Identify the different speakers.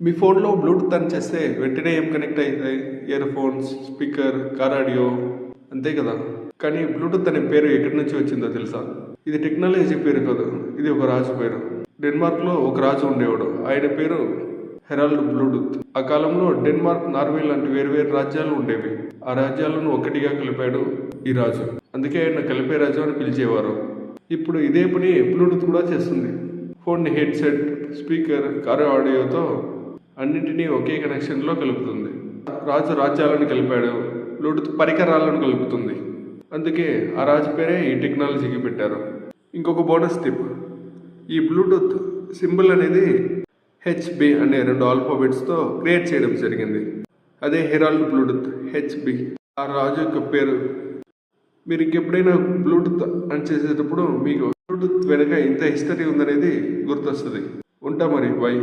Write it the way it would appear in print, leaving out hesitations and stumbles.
Speaker 1: మీ ఫోన్లో Bluetooth on చేస్తే వెంటనే ఏం కనెక్ట్ అవుతాయి? Ear phones, speaker, car audio, అంతే కదా. కానీ బ్లూటూత్ అనే పేరు ఎక్కడి నుంచి వచ్చిందో తెలుసా? ఇది టెక్నాలజీ పేరు కాదు, ఇది ఒక రాజు పేరు. డెన్మార్క్లో ఒక రాజు ఉండేవాడు. ఆయన పేరు హెరాల్డ్ బ్లూటూత్. ఆ కాలంలో డెన్మార్క్, నార్వే లాంటి వేరు రాజ్యాలు ఉండేవి. ఆ రాజ్యాలను ఒకటిగా కలిపాడు ఈ రాజు. అందుకే ఆయన కలిపే రాజు అని పిలిచేవారు. ఇప్పుడు ఇదే పని బ్లూటూత్ కూడా చేస్తుంది. ఫోన్ హెడ్సెట్, స్పీకర్, కారు ఆడియోతో అన్నింటినీ ఒకే కనెక్షన్లో కలుపుతుంది. రాజు రాజ్యాలను కలిపాడు, బ్లూటూత్ పరికరాలను కలుపుతుంది. అందుకే ఆ రాజు పేరే ఈ టెక్నాలజీకి పెట్టారు. ఇంకొక బోనస్ టిప్, ఈ బ్లూటూత్ సింబల్ అనేది హెచ్బి అనే 2 ఆల్ఫాబెట్స్తో క్రియేట్ చేయడం జరిగింది. అదే హెరాల్డ్ బ్లూటూత్, హెచ్బి ఆ రాజు యొక్క పేరు. మీరు ఇంకెప్పుడైనా బ్లూటూత్ ఆన్ చేసేటప్పుడు మీకు బ్లూటూత్ వెనక ఇంత హిస్టరీ ఉందనేది గుర్తొస్తుంది. ఉంటా మరి, బై.